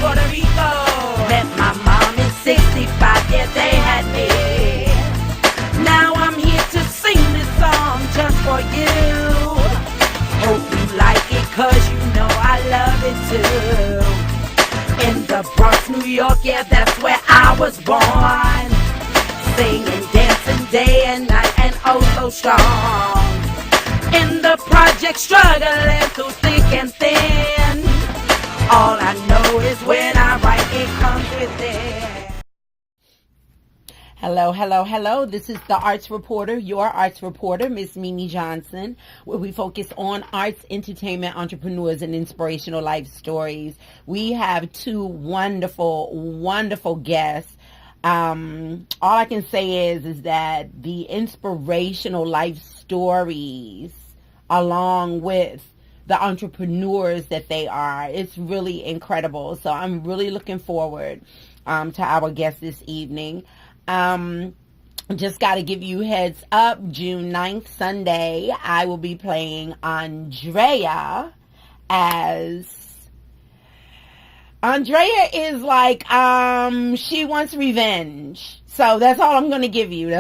Puerto Rico. Met my mom in 65, yeah, they had me. Now I'm here to sing this song just for you. Hope you like it, cause you know I love it too. In the Bronx, New York, yeah, that's where I was born. Singing, dancing day and night, and oh so strong. In the project, struggling through thick and thin. All I know is when I write, it comes within. Hello, hello, hello. This is the Arts Reporter, your Arts Reporter, Miss Mimi Johnson, where we focus on arts, entertainment, entrepreneurs, and inspirational life stories. We have two wonderful, wonderful guests. All I can say is that the inspirational life stories, along with the entrepreneurs that they are, it's really incredible. So I'm really looking forward to our guest this evening. Just got to give you heads up, June 9th, Sunday, I will be playing Andrea is like, she wants revenge. So that's all I'm going to give you.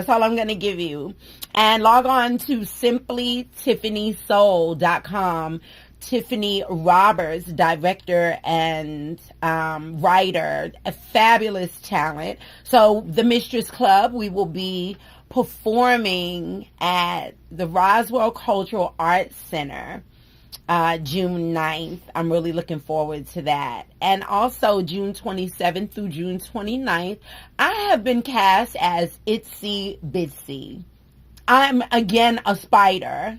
And log on to simplytiffanysoul.com. Tiffany Roberts, director and writer, a fabulous talent. So the Mistress Club, we will be performing at the Roswell Cultural Arts Center June 9th. I'm really looking forward to that. And also June 27th through June 29th, I have been cast as Itsy Bitsy. I'm, again, a spider,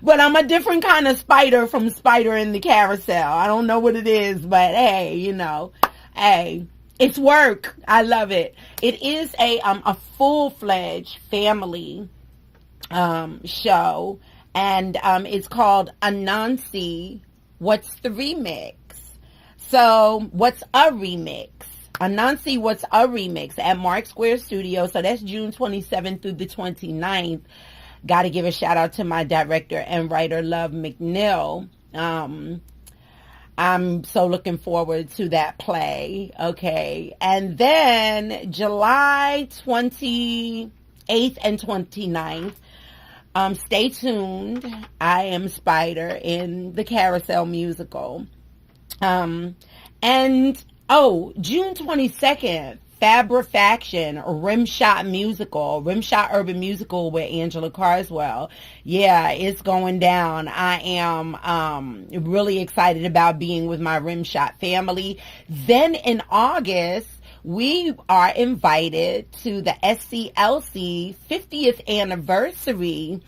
but I'm a different kind of spider from Spider in the Carousel. I don't know what it is, but hey, it's work. I love it. It is a full-fledged family show, and it's called Anansi, What's the Remix? So, what's a remix? Anansi, What's a Remix at Mark Square Studio. So that's June 27th through the 29th. Got to give a shout out to my director and writer, Love McNeil. I'm so looking forward to that play. Okay. And then July 28th and 29th, stay tuned. I am Spider in the Carousel musical. June 22nd, Fabrifaction, Rimshot Urban Musical with Angela Carswell. Yeah, it's going down. I am really excited about being with my Rimshot family. Then in August, we are invited to the SCLC 50th anniversary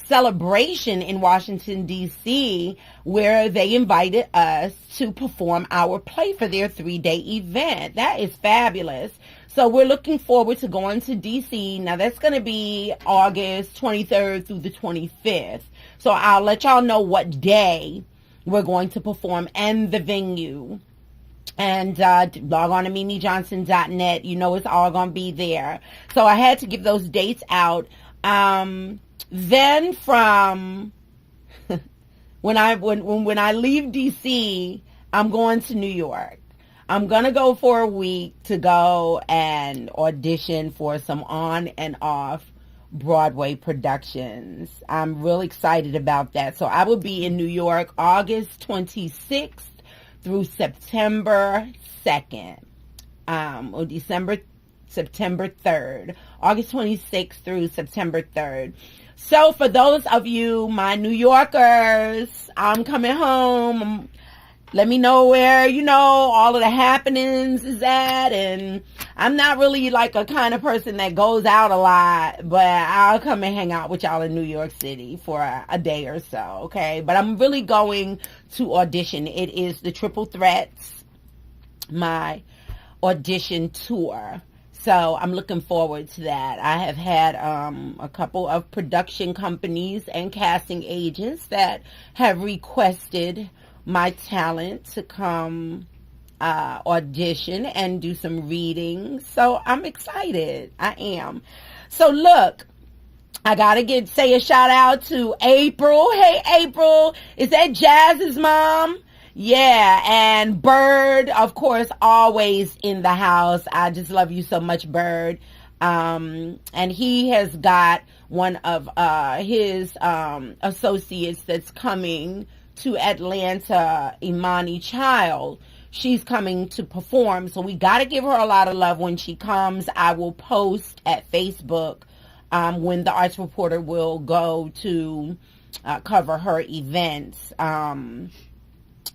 celebration in Washington, D.C., where they invited us to perform our play for their 3-day event. That is fabulous. So we're looking forward to going to D.C. Now, that's going to be August 23rd through the 25th. So I'll let y'all know what day we're going to perform and the venue. And log on to mimijohnson.net. You know it's all going to be there. So I had to give those dates out. Then from when I leave DC, I'm going to New York. I'm going to go for a week to go and audition for some on and off Broadway productions. I'm really excited about that. So I will be in New York August 26th through September 2nd, or September 3rd, August 26th through September 3rd. So for those of you, my New Yorkers, I'm coming home. Let me know where, all of the happenings is at. And I'm not really like a kind of person that goes out a lot, but I'll come and hang out with y'all in New York City for a day or so, okay? But I'm really going to audition. It is the Triple Threats, my audition tour. So I'm looking forward to that. I have had a couple of production companies and casting agents that have requested my talent to come audition and do some readings. So I'm excited. I am. So look, I gotta say a shout out to April. Hey April, is that Jazz's mom? Yeah, and Bird, of course, always in the house. I just love you so much, Bird. And he has got one of his associates that's coming to Atlanta, Imani Child. She's coming to perform, so we got to give her a lot of love when she comes. I will post at Facebook when the Arts Reporter will go to cover her events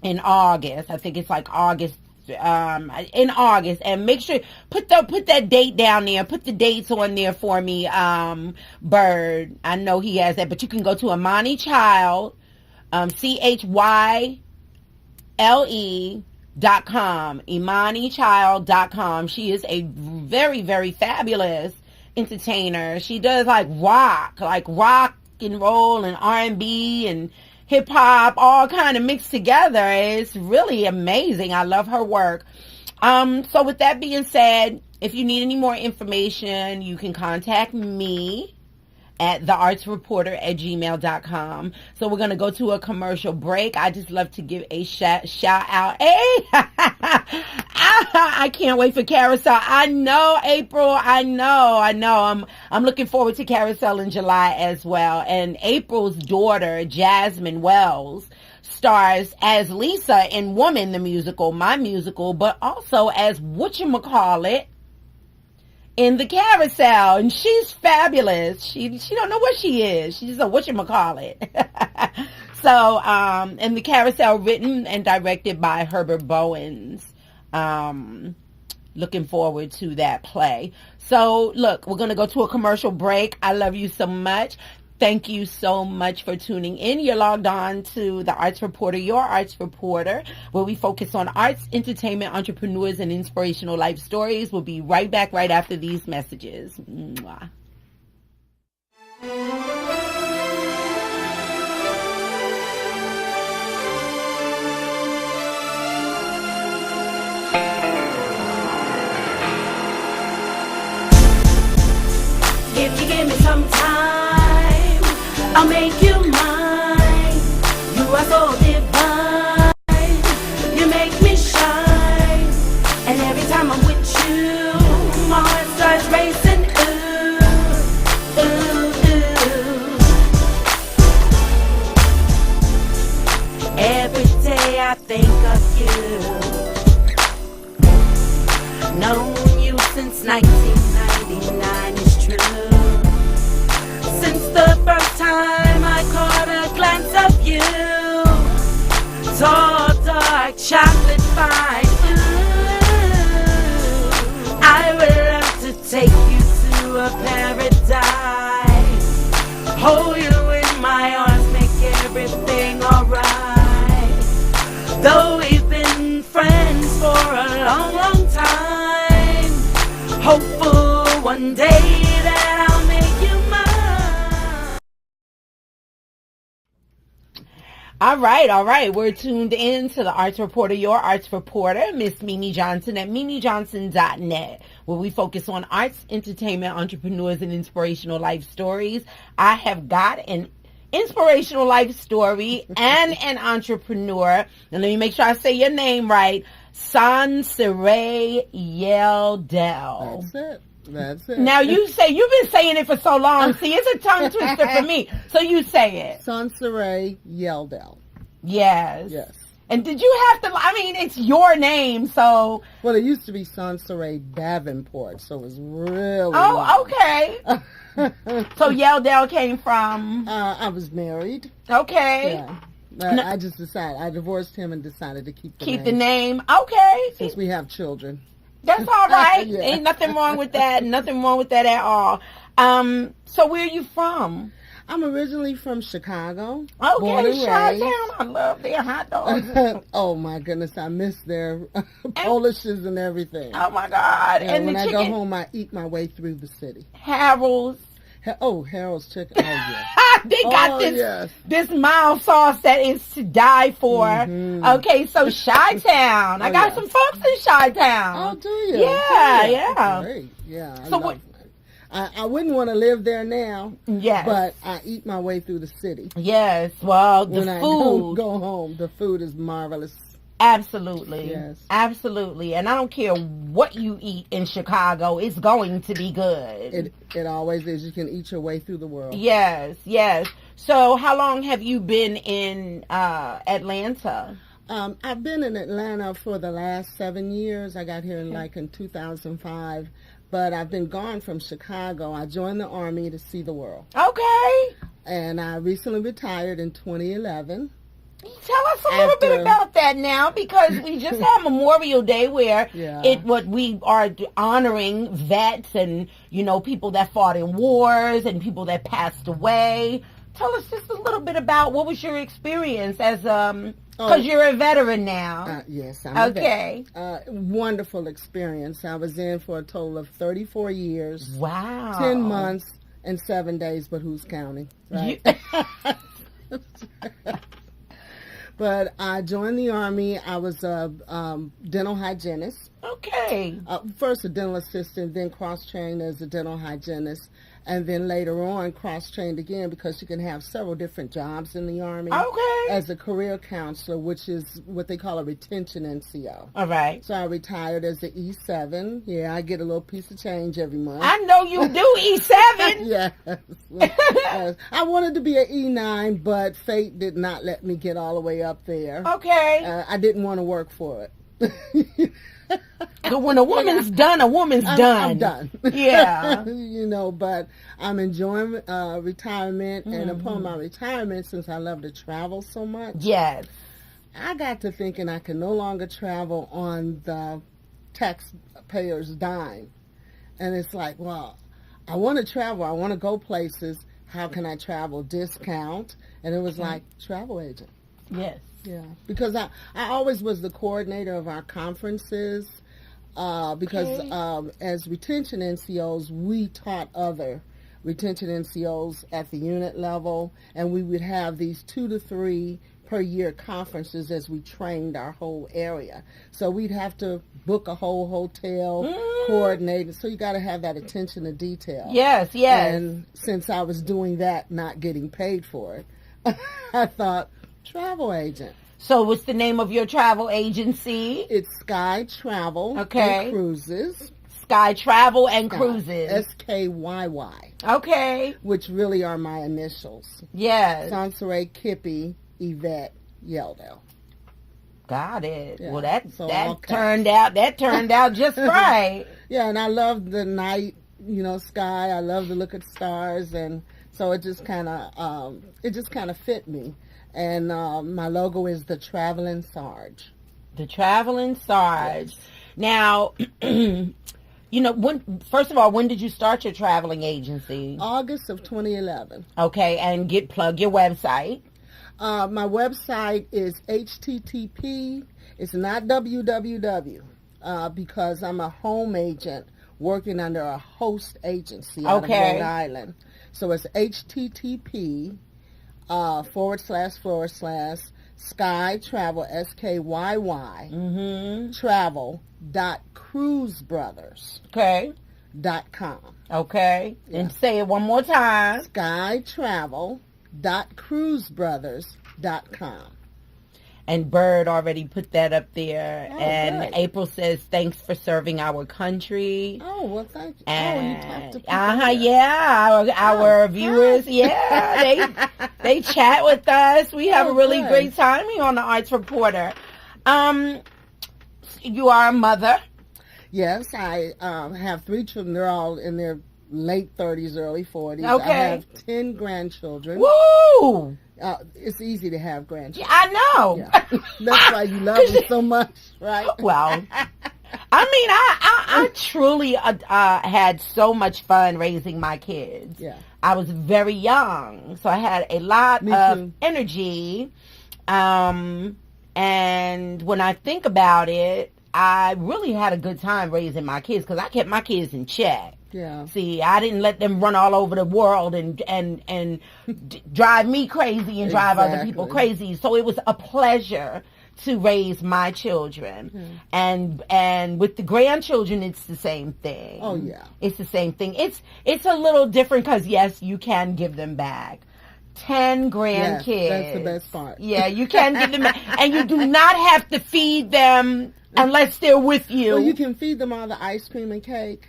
in August. I think it's like August, in August. And make sure put that date down there. Put the dates on there for me, Bird. I know he has that, but you can go to Imani Child, CHYLE.com, ImaniChild.com. She is a very, very fabulous entertainer. She does like rock and roll and R&B and hip hop, all kind of mixed together. It's really amazing. I love her work. So with that being said, if you need any more information, you can contact me at theartsreporter@gmail.com. So we're going to go to a commercial break. I just love to give a shout out. Hey, I can't wait for Carousel. I know, April. I know. I'm looking forward to Carousel in July as well. And April's daughter, Jasmine Wells, stars as Lisa in Woman, the musical, my musical, but also as whatchamacallit in the Carousel, and she's fabulous. She don't know what she is. She's a whatchamacallit. So, and the Carousel written and directed by Herbert Bowens. Looking forward to that play. So, look, we're going to go to a commercial break. I love you so much. Thank you so much for tuning in. You're logged on to the Arts Reporter, your Arts Reporter, where we focus on arts, entertainment, entrepreneurs, and inspirational life stories. We'll be right back right after these messages. Mwah. If you give me some time, I'll make you mine. You are so divine. You make me shine. And every time I'm with you, my heart starts racing. Ooh, ooh, ooh. Every day I think of you. Known you since 1999 is true. Since the first time I caught a glance of you, tall, dark, chocolate fine. Ooh, I would love to take you to a paradise. Hold you in my arms, make everything alright. Though we've been friends for a long, long time, hopeful one day that I'll make you mine. All right. We're tuned in to the Arts Reporter, your Arts Reporter, Miss Mimi Johnson at MimiJohnson.net, where we focus on arts, entertainment, entrepreneurs, and inspirational life stories. I have got an inspirational life story and an entrepreneur. And let me make sure I say your name right. Sansere Yeldell. That's it. Now you've been saying it for so long. See, it's a tongue twister for me. So you say it. Sansere Yeldell. Yes. Yes. And did you have to, I mean, it's your name, so. Well, it used to be Sansere Davenport, so it was really Oh, long. okay. So Yeldell came from. I was married. Okay. Yeah. But I just decided, I divorced him and decided to keep the name. Keep the name. Okay. Since we have children. That's all right. Yeah. Ain't nothing wrong with that. Nothing wrong with that at all. So where are you from? I'm originally from Chicago. Okay, Born and raised. Chi-Town. I love their hot dogs. Oh my goodness, I miss their Polishes and everything. Oh my God. Yeah, And when the I chicken. go home, I eat my way through the city. Harold's. Harold's Chicken. Oh, yeah. They got Oh, this yes. this mild sauce that is to die for. Mhm. Okay, so Chi-Town. I Oh, got yeah. some folks in Chi-Town. Oh, do you? Yeah, Do you? yeah. That's great. Yeah, I So love what- it. I wouldn't want to live there now, Yes. but I eat my way through the city. Yes. Well, the When I food. go home, the food is marvelous. Absolutely. Yes. Absolutely. And I don't care what you eat in Chicago, it's going to be good. It always is. You can eat your way through the world. Yes, yes. So how long have you been in Atlanta? I've been in Atlanta for the last 7 years. I got here in 2005, but I've been gone from Chicago. I joined the Army to see the world. Okay. And I recently retired in 2011. Tell us a little bit about that now, because we just had Memorial Day where Yeah. what we are honoring vets and, people that fought in wars and people that passed away. Tell us just a little bit about what was your experience as, because you're a veteran now. Yes, I'm okay. a vet. Wonderful experience. I was in for a total of 34 years. Wow. 10 months and 7 days, but who's counting, right? But I joined the Army. I was a dental hygienist. Okay. First a dental assistant, then cross-trained as a dental hygienist, and then later on cross-trained again because you can have several different jobs in the Army. Okay. As a career counselor, which is what they call a retention NCO. All right. So I retired as the E7. Yeah, I get a little piece of change every month. I know you do, E7. Yes. Yes. I wanted to be an E9, but fate did not let me get all the way up there. Okay. I didn't want to work for it. So when a woman's done, a woman's done. I'm done. Yeah. But I'm enjoying retirement, and upon my retirement, since I love to travel so much, Yes. I got to thinking I can no longer travel on the taxpayer's dime. And it's like, well, I want to travel. I want to go places. How can I travel? Discount. And it was like, travel agent. Yes. Yeah, because I always was the coordinator of our conferences because as retention NCOs, we taught other retention NCOs at the unit level, and we would have these 2 to 3 per year conferences as we trained our whole area. So we'd have to book a whole hotel, coordinate it. So you got to have that attention to detail. Yes, yes. And since I was doing that, not getting paid for it, I thought, travel agent. So what's the name of your travel agency? It's Sky Travel Okay. and Cruises. Sky Travel and Cruises. SKYY, Okay. which really are my initials. Yes. Sansaray, Kippy, Yvette, Yeldell. Got it. Yeah. Well, that So all that caps. turned out just right. Yeah, and I love the night, sky. I love to look at stars, and so it just kind of fit me. And my logo is the Traveling Sarge. The Traveling Sarge. Now, first of all, when did you start your traveling agency? August of 2011. Okay, and plug your website. My website is HTTP. It's not www because I'm a home agent working under a host agency out of Rhode Island. So it's HTTP // Sky Travel SKYY travel.cruisebrothers.com. Okay. Yeah. And say it one more time. Skytravel.cruisebrothers.com. And Bird already put that up there. Oh, and good. April says, thanks for serving our country. Oh, well, thank you. And, you talked to people. Yeah. Our viewers, yeah, they chat with us. We have a really good. great time here on the Arts Reporter. You are a mother. Yes, I have 3 children. They're all in their late 30s, early 40s. Okay. I have 10 grandchildren. Woo! It's easy to have grandchildren. I know. Yeah. That's why you love them so much, right? Well, I truly had so much fun raising my kids. Yeah. I was very young, so I had a lot Me of too. energy. And when I think about it, I really had a good time raising my kids because I kept my kids in check. Yeah. See, I didn't let them run all over the world and drive me crazy and drive other people crazy. So it was a pleasure to raise my children. And with the grandchildren, it's the same thing. Oh, yeah. It's the same thing. It's a little different because, yes, you can give them back. 10 grandkids. Yes, that's the best part. Yeah, you can give them, and you do not have to feed them unless they're with you. Well, you can feed them all the ice cream and cake,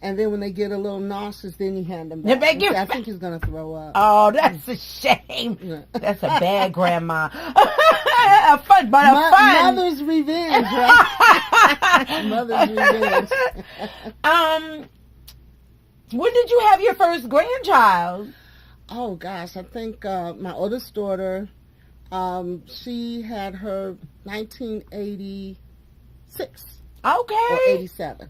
and then when they get a little nauseous, then you hand them back. I think he's going to throw up. Oh, that's a shame. Yeah. That's a bad grandma. Fun. Mother's revenge, right? Mother's revenge. When did you have your first grandchild? Oh, gosh. I think my oldest daughter, she had her 1986. Okay. Or 87.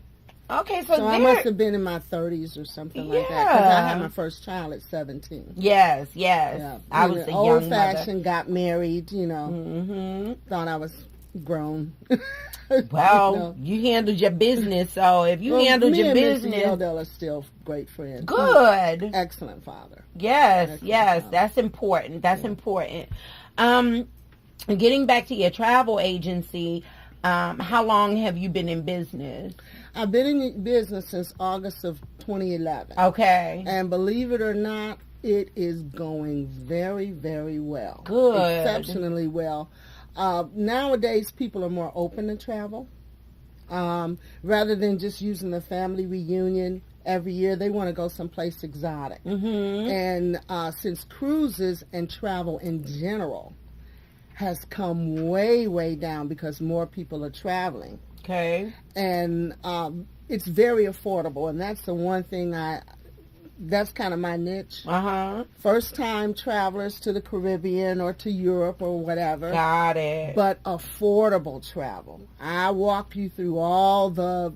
Okay, so I must have been in my 30s or something like that. Because I had my first child at 17. Yes. Yeah. I was a young old-fashioned, got married, Mm-hmm. Thought I was grown. Well, you handled your business, so if you handled your business... Me and Mr. Yeldell are still great friends. Good. Excellent father. Yes, that's important. That's important. Getting back to your travel agency, how long have you been in business? I've been in business since August of 2011. Okay. And believe it or not, it is going very, very well. Good. Exceptionally well. Nowadays, people are more open to travel. Rather than just using the family reunion every year, they want to go someplace exotic. Mm-hmm. And since cruises and travel in general has come way, way down because more people are traveling. Okay. And it's very affordable, and that's the one thing that's kind of my niche. Uh-huh. First-time travelers to the Caribbean or to Europe or whatever. Got it. But affordable travel. I walk you through all the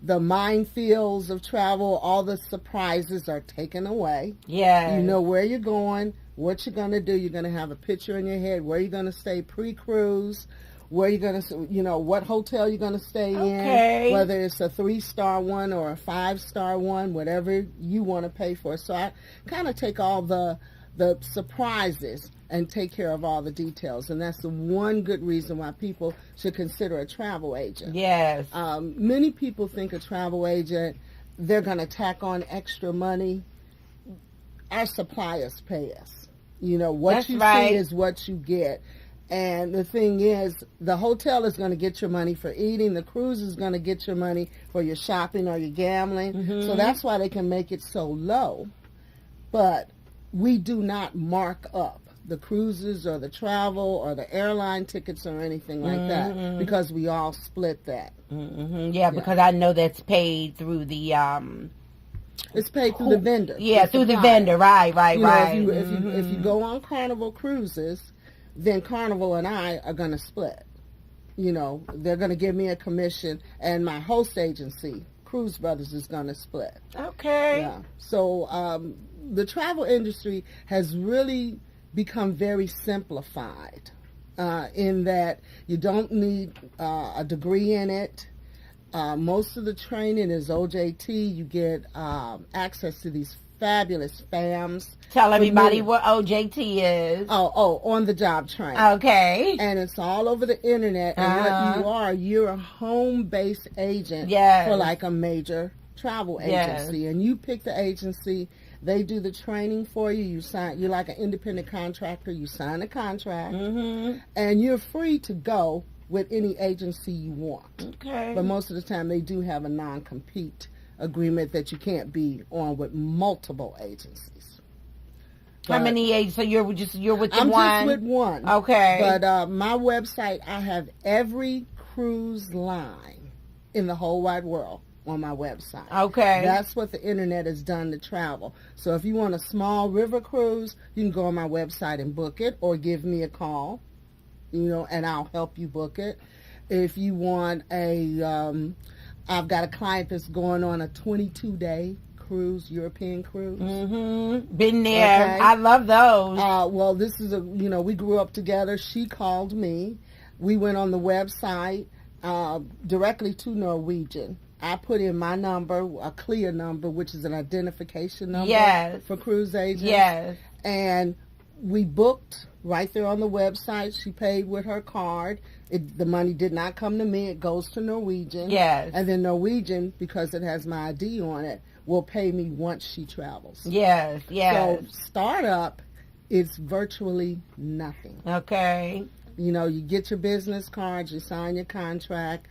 minefields of travel. All the surprises are taken away. Yeah. You know where you're going, what you're going to do. You're going to have a picture in your head where you're going to stay pre-cruise, where you're going to, what hotel you're going to stay in, whether it's a 3-star one or a 5-star one, whatever you want to pay for. So I kind of take all the surprises and take care of all the details. And that's the one good reason why people should consider a travel agent. Yes. Many people think a travel agent, they're going to tack on extra money. Our suppliers pay us. What that's you right. see is what you get. And the thing is, the hotel is going to get your money for eating. The cruise is going to get your money for your shopping or your gambling. Mm-hmm. So that's why they can make it so low. But we do not mark up the cruises or the travel or the airline tickets or anything like that because we all split that. Mm-hmm. Yeah, because I know that's paid through the... It's paid through the vendor. Yeah, through the vendor. Right. If you go on Carnival Cruises, then Carnival and I are going to split. They're going to give me a commission, and my host agency, Cruise Brothers, is going to split. Okay. Yeah. So the travel industry has really become very simplified in that you don't need a degree in it. Most of the training is OJT. You get access to these fabulous FAMs. Tell everybody what OJT is. Oh, on the job training. Okay. And it's all over the internet. And what you're a home-based agent for like a major travel agency. And you pick the agency. They do the training for you. You sign. You're like an independent contractor. You sign a contract. Mm-hmm. And you're free to go with any agency you want. Okay. But most of the time they do have a non-compete agreement that you can't be on with multiple agencies. How many agents? So you're with the one? I'm just with one. Okay. But my website, I have every cruise line in the whole wide world on my website. Okay. That's what the internet has done to travel. So if you want a small river cruise, you can go on my website and book it or give me a call, and I'll help you book it. If you want I've got a client that's going on a 22-day cruise, European cruise. Mm-hmm. Been there. Okay. I love those. Well, this is we grew up together. She called me. We went on the website directly to Norwegian. I put in my number, a CLIA number, which is an identification number for cruise agents. Yes. And we booked right there on the website. She paid with her card. The money did not come to me. It goes to Norwegian. Yes. And then Norwegian, because it has my ID on it, will pay me once she travels. Yes, yes. So startup is virtually nothing. Okay. You know, you get your business cards, you sign your contract,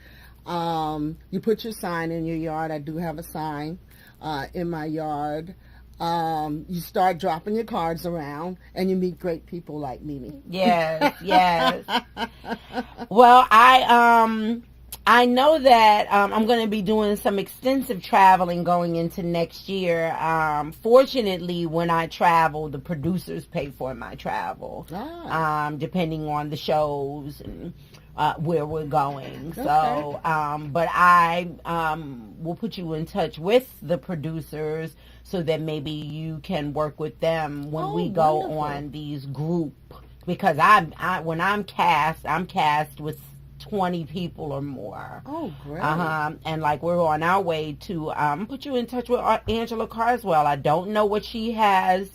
you put your sign in your yard. I do have a sign in my yard. You start dropping your cards around, and you meet great people like Mimi. Yes, yes. Well, I know that I'm going to be doing some extensive traveling going into next year. Fortunately, when I travel, the producers pay for my travel, depending on the shows and where we're going. Okay. So, but I will put you in touch with the producers so that maybe you can work with them when we go wonderful. on these group. Because when I'm cast with 20 people or more. Oh, great. And like we're on our way to put you in touch with Angela Carswell. I don't know what she has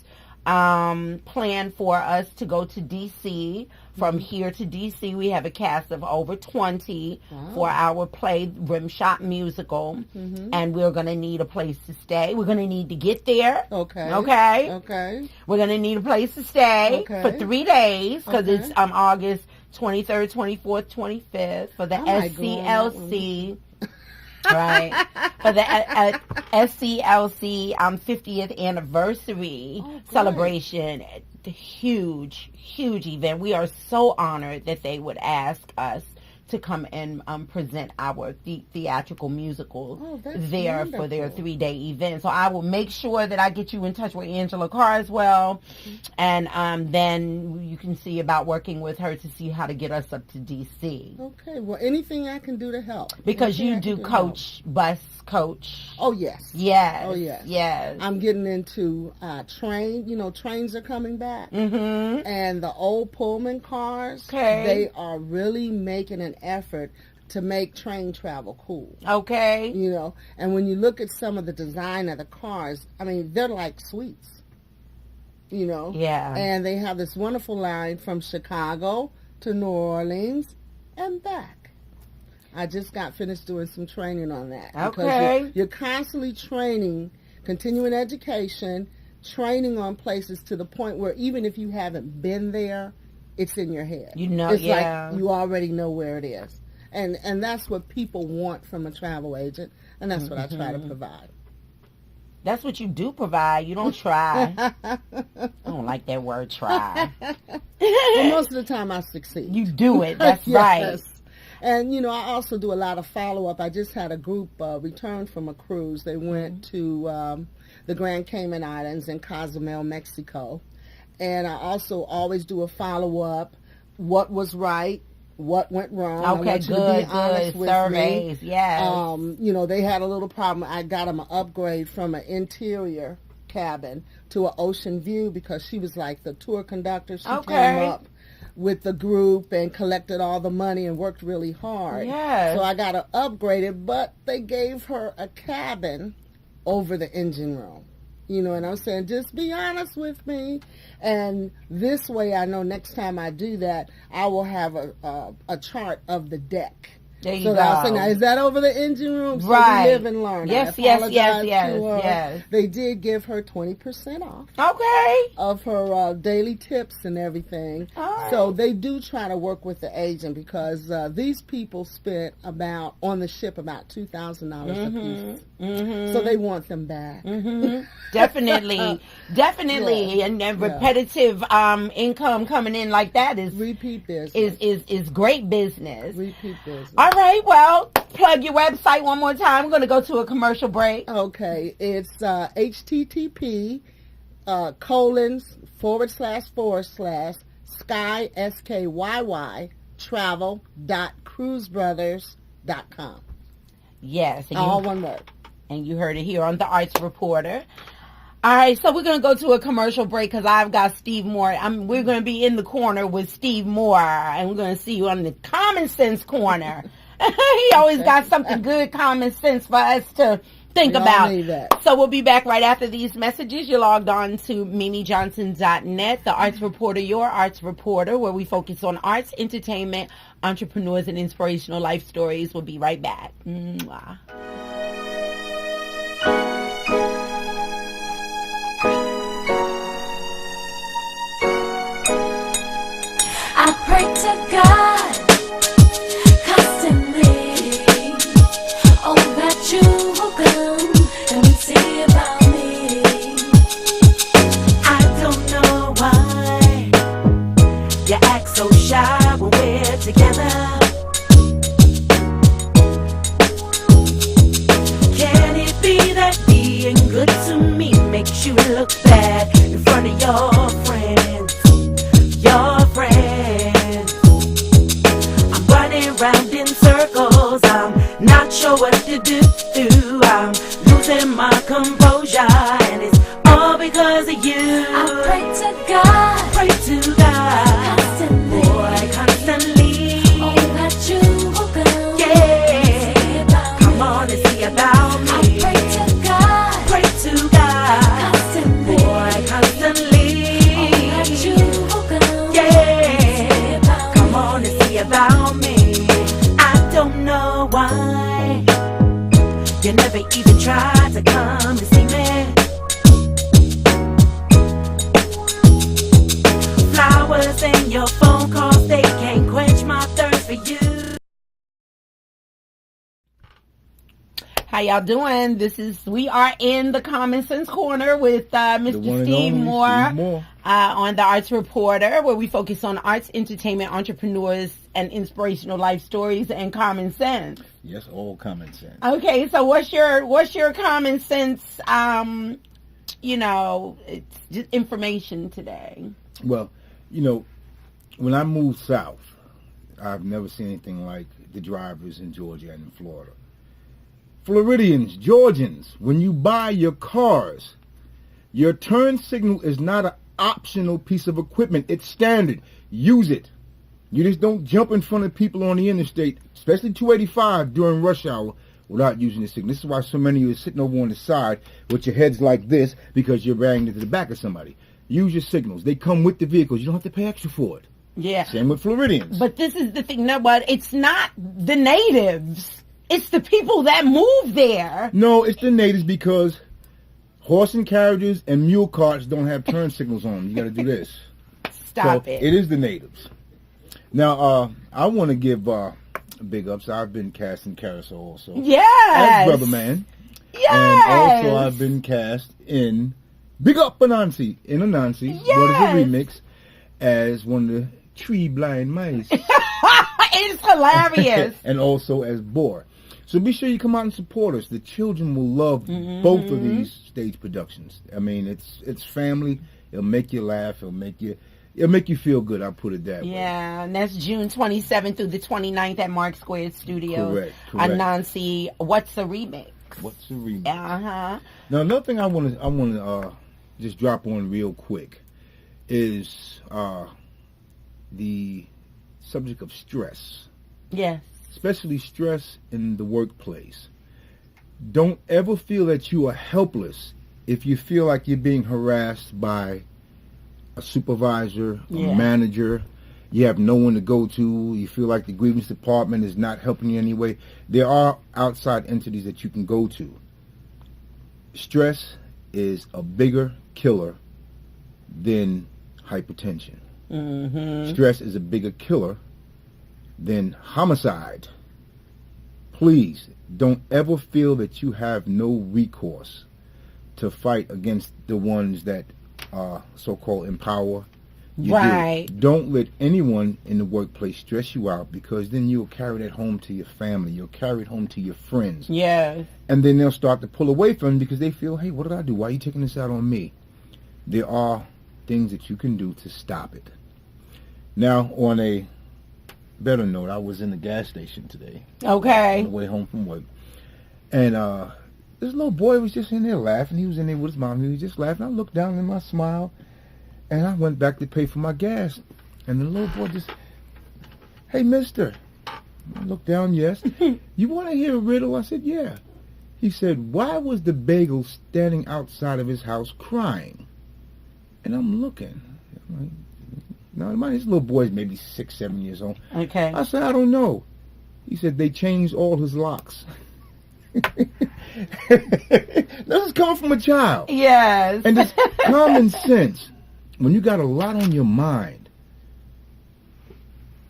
planned for us to go to DC. From here to DC, we have a cast of over 20 for our play Rimshot musical, and we're going to need a place to stay. We're going to need to get there. Okay. We're going to need a place to stay for 3 days because it's August 23rd, 24th, 25th for the SCLC. Right. For the SCLC 50th anniversary celebration. Huge event. We are so honored that they would ask us to come and present our theatrical musical there wonderful. For their 3-day event. So I will make sure that I get you in touch with Angela Carswell, and then you can see about working with her to see how to get us up to DC. Okay. Well, anything I can do to help. Because you do bus coach. Oh, yes. Yes. Oh, yes. Yes. I'm getting into train. You know, trains are coming back. Mm-hmm. And the old Pullman cars, they are really making an effort to make train travel cool. Okay. You know, and when you look at some of the design of the cars, I mean, they're like sweets. You know? Yeah. And they have this wonderful line from Chicago to New Orleans and back. I just got finished doing some training on that. Okay. Because you're constantly training, continuing education, training on places to the point where even if you haven't been there, it's in your head. You know, it's like you already know where it is. And that's what people want from a travel agent, and that's what I try to provide. That's what you do provide. You don't try. I don't like that word, try. Well, most of the time I succeed. You do it. That's right. And, you know, I also do a lot of follow-up. I just had a group return from a cruise. They went to the Grand Cayman Islands in Cozumel, Mexico. And I also always do a follow-up. What was right? What went wrong? Okay, I want you good, to be honest with surveys, me. Yes. You know, they had a little problem. I got them an upgrade from an interior cabin to an ocean view because she was like the tour conductor. She came up with the group and collected all the money and worked really hard. Yes. So I got her upgraded, but they gave her a cabin over the engine room. You know, and I'm saying, just be honest with me. And this way I know next time I do that, I will have a chart of the deck. There you so go. I'll say, now, is that over the engine room? So right. we live and learn. Yes. They did give her 20% off. Okay. Of her daily tips and everything. Right. So they do try to work with the agent because these people spent on the ship about $2,000 a piece. Mm-hmm. So they want them back. Mm-hmm. Definitely. Yeah. And repetitive income coming in like that is repeat business. Is great business. Repeat business. All right, well, plug your website one more time. I'm going to go to a commercial break. Okay, it's http :// SKYY travel.cruisebrothers.com. Yes. All one word. And you heard it here on The Arts Reporter. All right, so we're going to go to a commercial break because I've got Steve Moore. We're going to be in the corner with Steve Moore, and we're going to see you on the Common Sense corner. He always got something good, common sense for us to think We all about. need that. So we'll be back right after these messages. You're logged on to MimiJohnson.net, the Arts Reporter, your Arts Reporter, where we focus on arts, entertainment, entrepreneurs, and inspirational life stories. We'll be right back. Mwah. I pray to God constantly, oh, that you will come and see about me. I don't know why you act so shy when we're together. Can it be that being good to me makes you look bad in front of your friends? Your friends. I'm running round in circles. I'm not sure what to do. I'm losing my composure, and it's all because of you. I pray to God Pray to God, constantly, boy, constantly. oh, that you will come Yeah, and see about come me. on and see about I me. pray to God Pray to God, constantly, boy, constantly. oh, that you will come Yeah, and see about come me. on and see about me. I don't know why you never even tried to come and see me. Flowers and your phone calls, they can't quench my thirst for you. How y'all doing? We are in the Common Sense Corner with Mr. one and Steve only Moore, Steve Moore. On the Arts Reporter, where we focus on arts, entertainment, entrepreneurs, and inspirational life stories and common sense. Yes, all common sense. Okay, so what's your common sense? It's just information today. Well, when I moved south, I've never seen anything like the drivers in Georgia and in Florida. Floridians, Georgians, when you buy your cars, your turn signal is not an optional piece of equipment. It's standard. Use it. You just don't jump in front of people on the interstate, especially 285 during rush hour, without using the signal. This is why so many of you are sitting over on the side with your heads like this, because you're banging into the back of somebody. Use your signals. They come with the vehicles. You don't have to pay extra for it. Yeah. Same with Floridians. But this is the thing. No, but it's not the natives. It's the people that move there. No, it's the natives, because horse and carriages and mule carts don't have turn signals on them. You got to do this. Stop So it. It is the natives. Now, I want to give big ups. I've been cast in Carousel also. Yes. As Brother Man. Yes. And also I've been cast in Big Up Anansi. In Anansi. Yes. What is a remix? As one of the tree blind mice. It's hilarious. And also as Boar. So be sure you come out and support us. The children will love both of these stage productions. I mean, it's family. It'll make you laugh. It'll make you feel good. I'll put it that way. Yeah, and that's June 27th through the 29th at Mark Squared Studios. Correct. Anansi, What's a Remix? What's the remix? Uh-huh. Now, another thing I want to just drop on real quick is the subject of stress. Yes. Especially stress in the workplace. Don't ever feel that you are helpless if you feel like you're being harassed by a supervisor, a manager. You have no one to go to. You feel like the grievance department is not helping you anyway. There are outside entities that you can go to. Stress is a bigger killer than hypertension. Mm-hmm. Stress is a bigger killer than homicide. Please don't ever feel that you have no recourse to fight against the ones that so-called empower you. Right. Don't let anyone in the workplace stress you out, because then you'll carry that home to your family. You'll carry it home to your friends. Yes. And then they'll start to pull away from you because they feel, hey, what did I do? Why are you taking this out on me? There are things that you can do to stop it. Now, on a better note, I was in the gas station today. Okay. On the way home from work. And this little boy was just in there laughing. He was in there with his mom. He was just laughing. I looked down and I smiled. And I went back to pay for my gas. And the little boy just, hey, mister. I looked down, yes. You want to hear a riddle? I said, yeah. He said, why was the bagel standing outside of his house crying? And I'm looking. I'm like, now, this little boy's maybe 6, 7 years old. Okay. I said, I don't know. He said, they changed all his locks. This is coming from a child. Yes. And it's common sense. When you got a lot on your mind,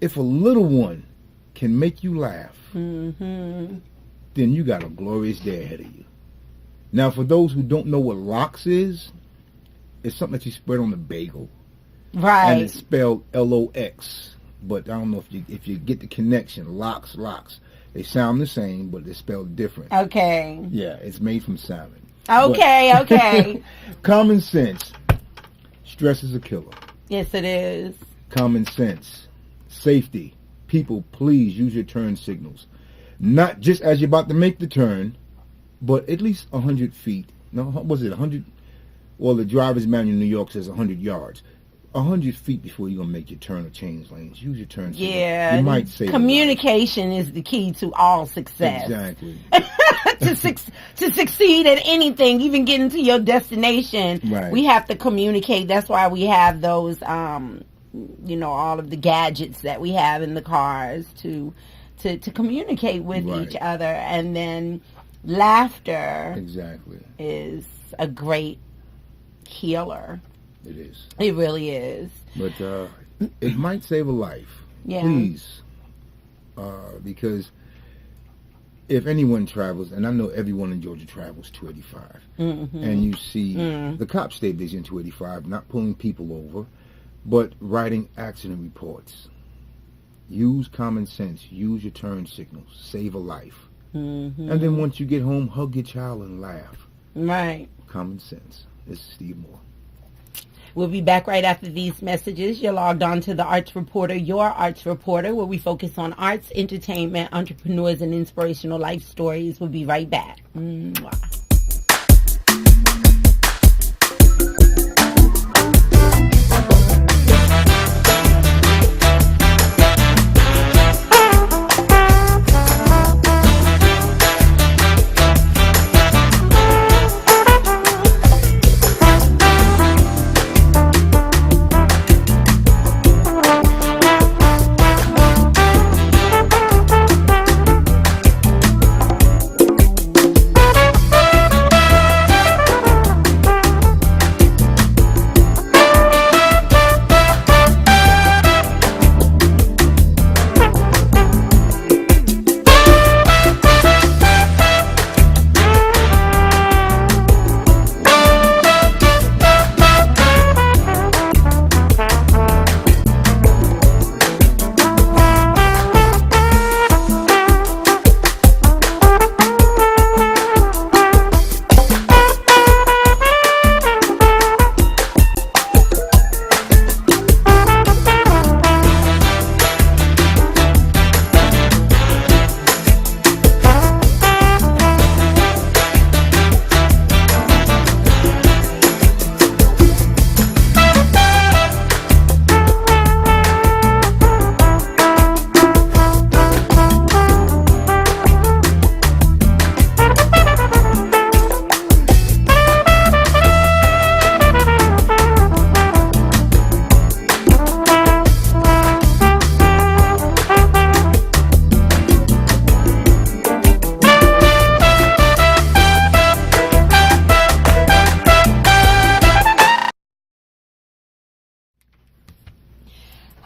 if a little one can make you laugh, Mm-hmm. then you got a glorious day ahead of you. Now, for those who don't know what lox is, it's something that you spread on the bagel. Right. And it's spelled L-O-X. But I don't know if you get the connection. Lox. They sound the same, but they're spelled different. Okay. Yeah, it's made from salmon. Okay. Common sense. Stress is a killer. Yes, it is. Common sense. Safety. People, please use your turn signals. Not just as you're about to make the turn, but at least 100 feet. No, was it 100? Well, the driver's manual in New York says 100 yards. 100 feet before you're going to make your turn or change lanes. Use your turn signal. Yeah. You might save communication is the key to all success. Exactly. to succeed at anything, even getting to your destination, Right. we have to communicate. That's why we have those, all of the gadgets that we have in the cars to communicate with Right. each other. And then laughter Exactly. is a great healer. It is. It really is. But it might save a life. Yeah. Please. Because if anyone travels, and I know everyone in Georgia travels 285, Mm-hmm. and you see the cops stay busy in 285, not pulling people over, but writing accident reports. Use common sense. Use your turn signals. Save a life. Mm-hmm. And then once you get home, hug your child and laugh. Right. Common sense. This is Steve Moore. We'll be back right after these messages. You're logged on to the Arts Reporter, your Arts Reporter, where we focus on arts, entertainment, entrepreneurs, and inspirational life stories. We'll be right back. Mwah.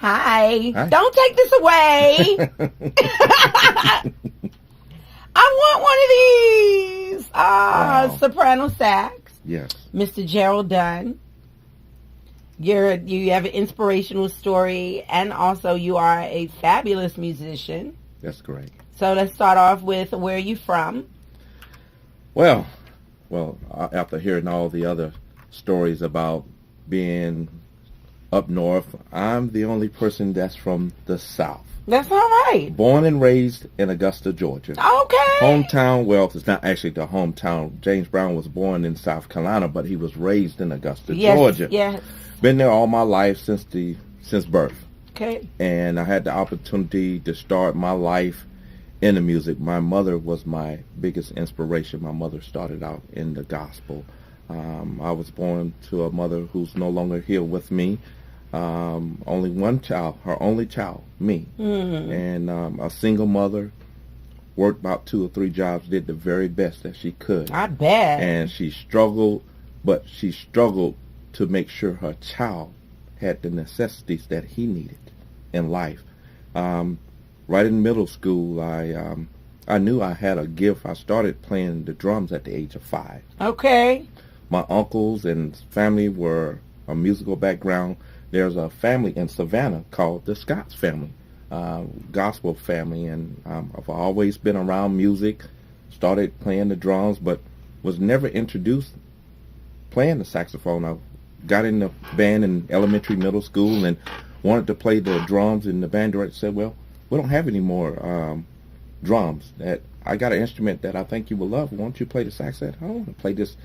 Hi. Hi. Don't take this away. I want one of these. Wow. Soprano sax. Yes. Mr. Gerald Dunn. You have an inspirational story, and also you are a fabulous musician. That's great. So let's start off with where are you from? Well, after hearing all the other stories about being up north, I'm the only person that's from the South. That's all right. Born and raised in Augusta, Georgia. Okay. Hometown, well, it's not actually the hometown. James Brown was born in South Carolina, but he was raised in Augusta, Georgia. Yes. Been there all my life since birth. Okay. And I had the opportunity to start my life into music. My mother was my biggest inspiration. My mother started out in the gospel. I was born to a mother who's no longer here with me. Only one child, her only child, me. And a single mother, worked about 2 or 3 jobs, did the very best that she could. I bet. And she struggled, but she struggled to make sure her child had the necessities that he needed in life. Right in middle school, I knew I had a gift. I started playing the drums at the age of 5. Okay. My uncles and family were a musical background. There's a family in Savannah called the Scotts family, gospel family, and I've always been around music. Started playing the drums, but was never introduced playing the saxophone. I got in the band in elementary, middle school, and wanted to play the drums, and the band director said, well, we don't have any more drums. That I got an instrument that I think you will love. Why don't you play the sax? I said, I don't want to play this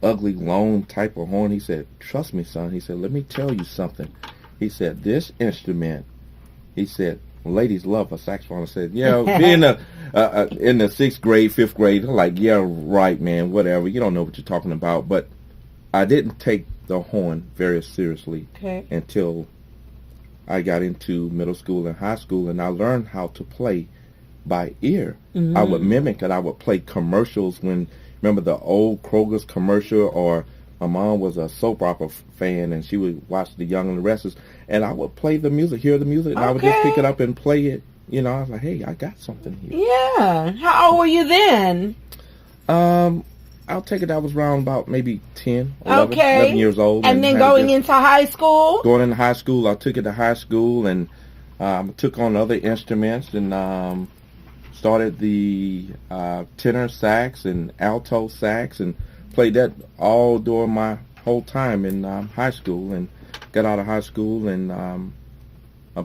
ugly, lone type of horn. He said, trust me, son. He said, let me tell you something. He said, this instrument, he said, ladies love a saxophone. I said, yeah, being in the 6th grade, 5th grade, they're like, yeah, right, man, whatever. You don't know what you're talking about. But I didn't take the horn very seriously until I got into middle school and high school, and I learned how to play by ear. I would mimic it. I would play commercials when, remember the old Kroger's commercial, or my mom was a soap opera fan, and she would watch The Young and the Restless, and I would play the music, hear the music, and I would just pick it up and play it. You know, I was like, hey, I got something here. Yeah. How old were you then? I'll take it I was around about maybe 10, 11 years old. And then going into high school? Going into high school, I took it to high school and took on other instruments and started the tenor sax and alto sax and played that all during my whole time in high school, and got out of high school. And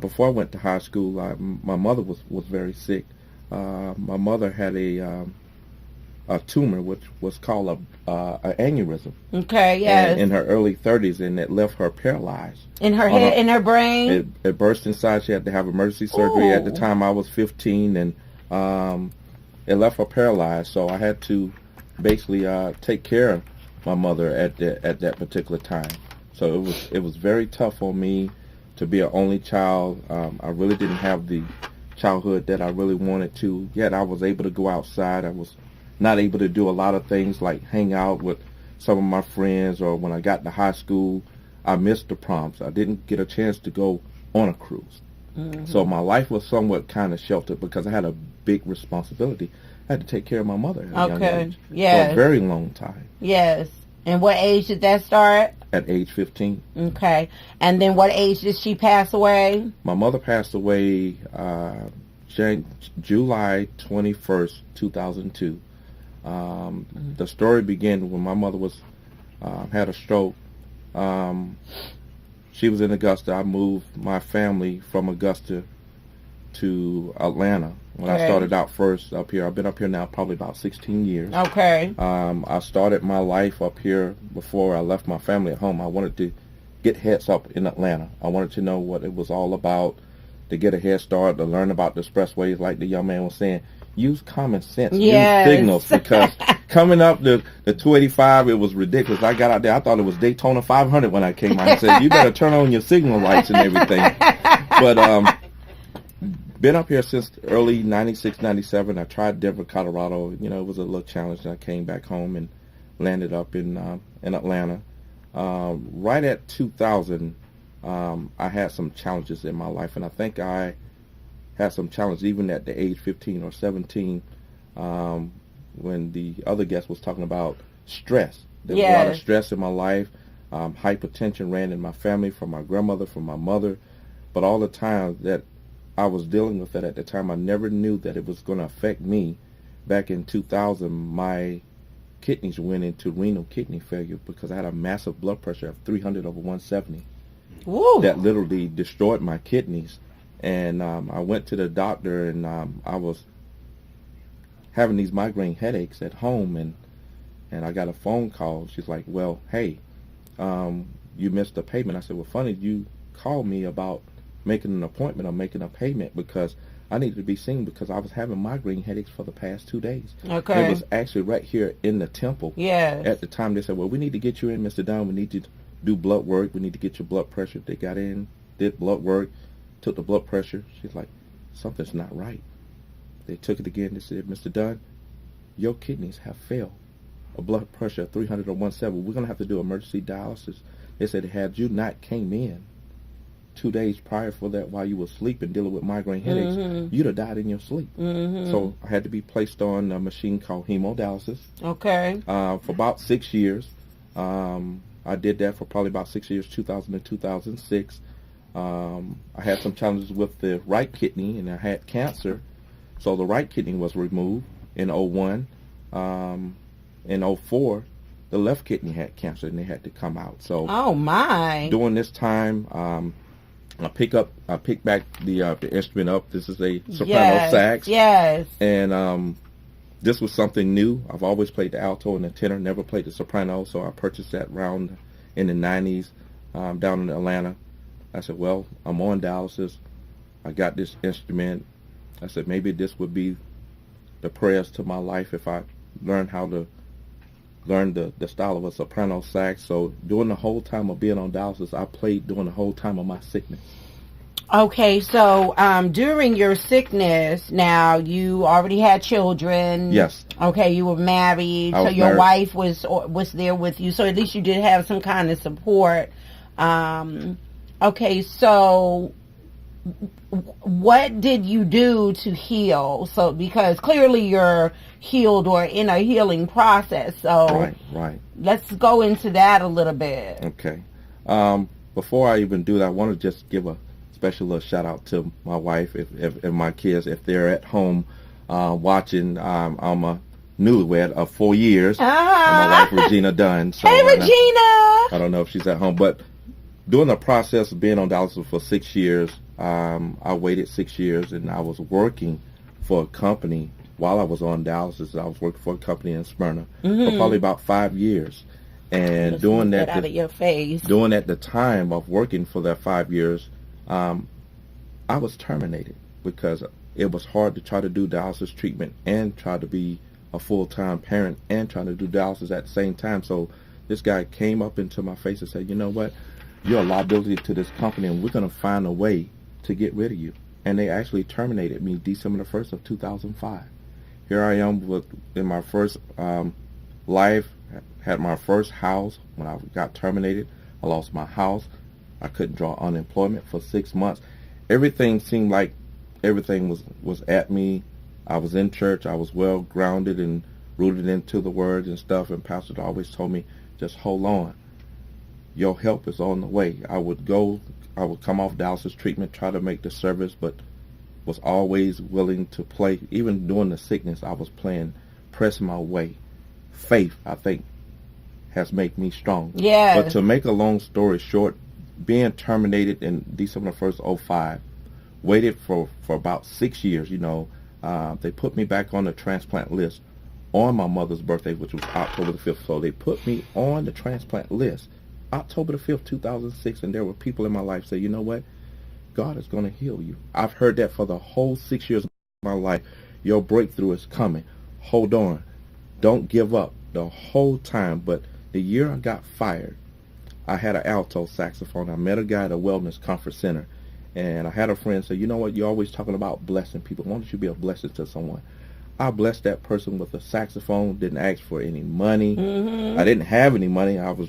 before I went to high school, my mother was very sick. My mother had a tumor, which was called an aneurysm. Okay, yes. In her early 30s, and it left her paralyzed. In her head, in her brain? It burst inside. She had to have emergency surgery. At the time, I was 15, and it left her paralyzed. So I had to basically take care of my mother at that particular time. So it was very tough on me to be an only child. I really didn't have the childhood that I really wanted to. Yet I was able to go outside. I was not able to do a lot of things like hang out with some of my friends, or when I got to high school, I missed the proms. I didn't get a chance to go on a cruise. So my life was somewhat kind of sheltered because I had a big responsibility. I had to take care of my mother at a young age for a very long time. Yes. And what age did that start? At age 15. Okay. And then what age did she pass away? My mother passed away July 21st, 2002. The story began when my mother was had a stroke. She was in Augusta. I moved my family from Augusta to Atlanta when I started out first up here. I've been up here now probably about 16 years. Okay. I started my life up here before I left my family at home. I wanted to get heads up in Atlanta. I wanted to know what it was all about, to get a head start, to learn about the expressways, like the young man was saying. Use common sense, use signals, because coming up the 285, it was ridiculous. I got out there, I thought it was Daytona 500 when I came out. I said, you better turn on your signal lights and everything. But been up here since early 96, 97. I tried Denver, Colorado. You know, it was a little challenge, and I came back home and landed up in Atlanta. Right at 2000, I had some challenges in my life, and I think I had some challenges even at the age 15 or 17 when the other guest was talking about stress. There was a lot of stress in my life. Hypertension ran in my family from my grandmother, from my mother. But all the time that I was dealing with it at the time, I never knew that it was going to affect me. Back in 2000, my kidneys went into renal kidney failure because I had a massive blood pressure of 300/170. Woo. That literally destroyed my kidneys. And I went to the doctor, and I was having these migraine headaches at home, and I got a phone call. She's like, well, hey, you missed a payment. I said, well, funny, you called me about making an appointment or making a payment, because I needed to be seen because I was having migraine headaches for the past 2 days. Okay. It was actually right here in the temple. Yes. At the time, they said, well, we need to get you in, Mr. Dunn. We need to do blood work. We need to get your blood pressure. They got in, did blood work, took the blood pressure. She's like, something's not right. They took it again. They said, Mr. Dunn, your kidneys have failed. A blood pressure of 300 or 170. We're going to have to do emergency dialysis. They said, had you not came in 2 days prior for that while you were sleeping dealing with migraine headaches, you'd have died in your sleep. So I had to be placed on a machine called hemodialysis. Okay. For about 6 years. I did that for probably about 6 years, 2000 to 2006. I had some challenges with the right kidney, and I had cancer. So the right kidney was removed in 01. In 04, the left kidney had cancer, and they had to come out. So Oh my. during this time, I pick back the instrument up. This is a soprano Yes. sax, Yes. and this was something new. I've always played the alto and the tenor, never played the soprano. So I purchased that around in the 90s down in Atlanta. I said, well, I'm on dialysis. I got this instrument. I said, maybe this would be the prayers to my life if I learn how to learn the style of a soprano sax. So during the whole time of being on dialysis, I played during the whole time of my sickness. Okay, so during your sickness, now you already had children. Yes. Okay, you were married, I so was your married. wife was there with you. So at least you did have some kind of support. Okay, so what did you do to heal? So because clearly you're healed or in a healing process. So Right. let's go into that a little bit. Okay. Before I even do that, I want to just give a special little shout out to my wife, if my kids, if they're at home watching. I'm a newlywed of 4 years. And my wife Regina Dunn. So Hey, Regina. I don't know if she's at home, but during the process of being on dialysis for 6 years, I waited 6 years, and I was working for a company while I was on dialysis. I was working for a company in Smyrna for probably about 5 years. And doing Get that, out of your face. during at the time of working for that 5 years, I was terminated because it was hard to try to do dialysis treatment and try to be a full-time parent and trying to do dialysis at the same time. So this guy came up into my face and said, you know what, you're a liability to this company, and we're going to find a way to get rid of you. And they actually terminated me December the 1st of 2005. Here I am in my first life, had my first house. When I got terminated, I lost my house. I couldn't draw unemployment for 6 months. Everything seemed like everything was at me. I was in church. I was well grounded and rooted into the word and stuff. And Pastor always told me, just hold on. Your help is on the way. I would come off dialysis treatment, try to make the service, but was always willing to play. Even during the sickness, I was playing, pressing my way. Faith, I think, has made me strong. Yes. But to make a long story short, being terminated in December 1st, 05, waited for about 6 years, they put me back on the transplant list on my mother's birthday, which was October the 5th. So they put me on the transplant list October the 5th, 2006, and there were people in my life say, you know what? God is going to heal you. I've heard that for the whole 6 years of my life. Your breakthrough is coming. Hold on. Don't give up the whole time. But the year I got fired, I had an alto saxophone. I met a guy at a wellness conference center, and I had a friend say, you know what? You're always talking about blessing people. Why don't you be a blessing to someone? I blessed that person with a saxophone, didn't ask for any money. I didn't have any money. I was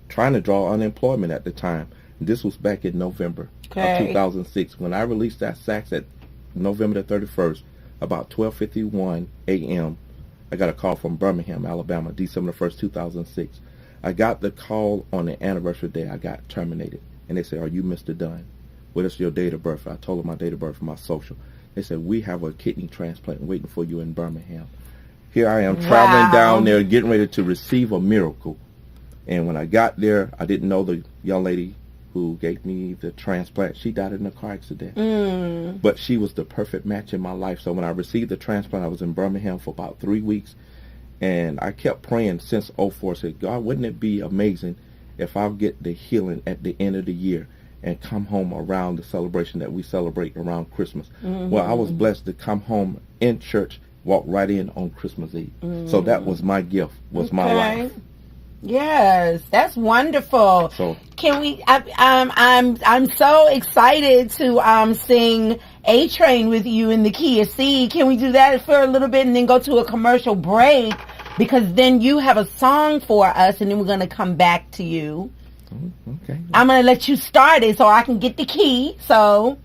trying to draw unemployment at the time. This was back in November of 2006. When I released that sax at November the 31st, about 12:51 a.m., I got a call from Birmingham, Alabama, December the 1st, 2006. I got the call on the anniversary day I got terminated. And they said, are you Mr. Dunn? What is your date of birth? I told them my date of birth and my social. They said, we have a kidney transplant waiting for you in Birmingham. Here I am traveling down there, getting ready to receive a miracle. And when I got there, I didn't know the young lady who gave me the transplant. She died in a car accident. But she was the perfect match in my life. So when I received the transplant, I was in Birmingham for about 3 weeks. And I kept praying since 04. I said, God, wouldn't it be amazing if I get the healing at the end of the year? and come home around the celebration that we celebrate around Christmas. Well, I was blessed to come home in church, walk right in on Christmas Eve. So that was my gift, was my life. Yes, that's wonderful. So Can we? I'm so excited to sing A Train with you in the key of C. Can we do that for a little bit and then go to a commercial break? Because then you have a song for us, and then we're gonna come back to you. okay. I'm gonna let you start it so I can get the key. So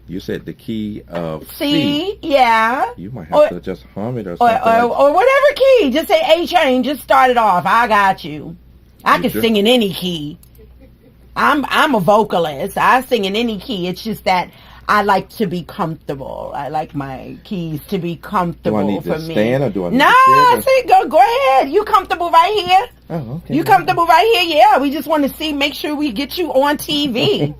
You said the key of C, yeah. You might have to just hum it or Or, something. or whatever key. Just say A Train. Just start it off. I got you. I can sure? sing in any key. I'm a vocalist. I sing in any key. It's just that I like to be comfortable. I like my keys to be comfortable Do I need for to me. stand or do I need No, to sit? go ahead. You comfortable right here? Oh, okay. You comfortable right here? Yeah. We just want to make sure we get you on TV.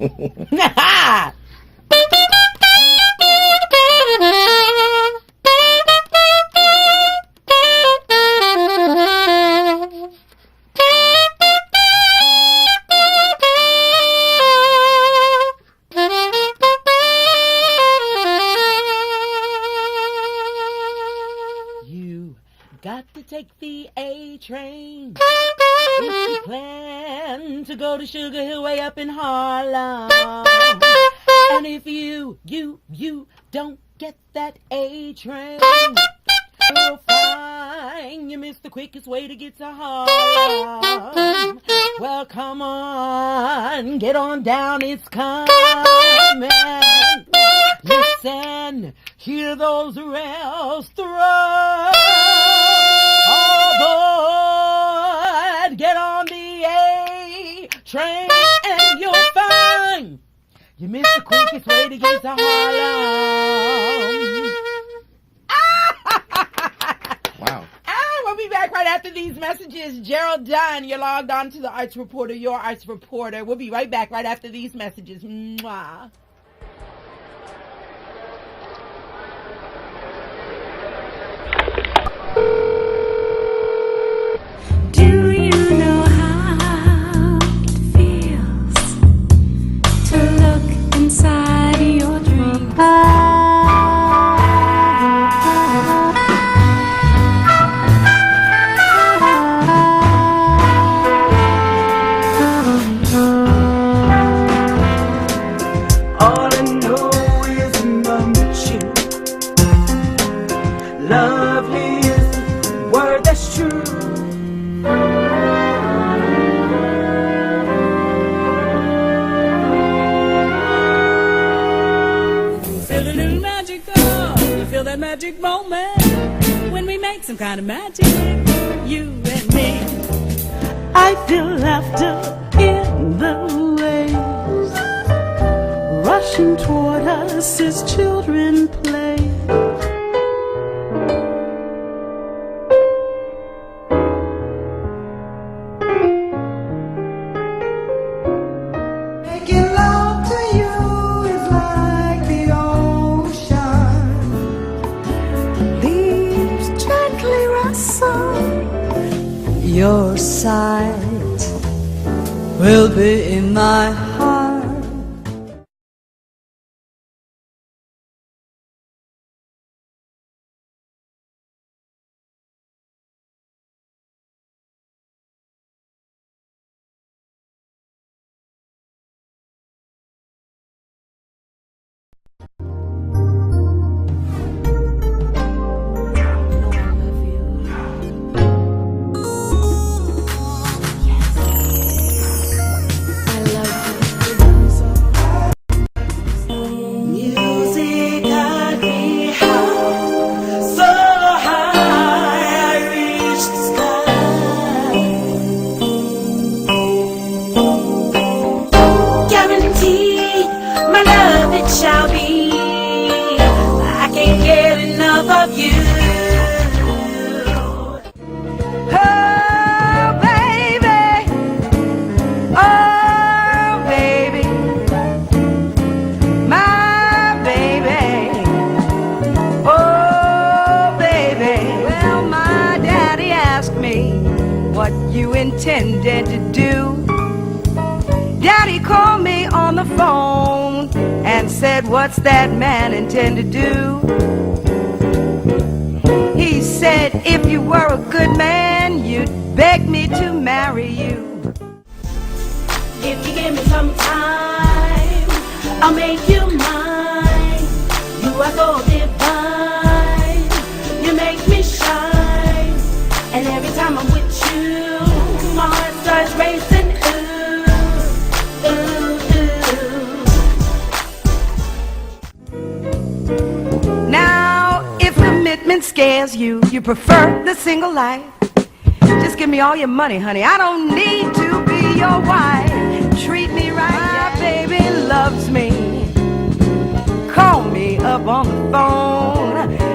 You got to take the A train if you plan to go to Sugar Hill way up in Harlem. And if you don't get that A train, you'll find you missed the quickest way to get to Harlem. Well, come on, get on down, it's coming. Listen, hear those rails throw. Aboard, get on the A train, and you'll find you missed the quickest way to get to Harlem. Wow. We'll be back right after these messages. Gerald Dunn, you're logged on to the Arts Reporter, your Arts Reporter. We'll be right back right after these messages. Mwah. Do you know how it feels to look inside your dreams? All I know is number two. Lovely is the word that's true. Feel the new magic, oh, you feel that magic moment when we make some kind of magic, you and me. I feel laughter in the waves, rushing toward us as children play. Making love to you is like the ocean. Leaves gently rustle. Your sight will be in my heart. Music got me high, so high I reached the sky. Guaranteed, my love it shall be. I can't get enough of you. Oh, baby. Oh, baby. My baby, oh baby. Well, my daddy asked me what you intended to do. Daddy called me on the the phone and said, what's that man intend to do? He said, if you were a good man, you'd beg me to marry you. If you give me some time, I'll make you mine. You are so divine, you make me shine. And every time I'm with you, my heart starts racing. Ooh, ooh, ooh. Now, if commitment scares you, you prefer the single life. Just give me all your money, honey. I don't need to be your wife. Treat me right, my baby loves me. Call me up on the phone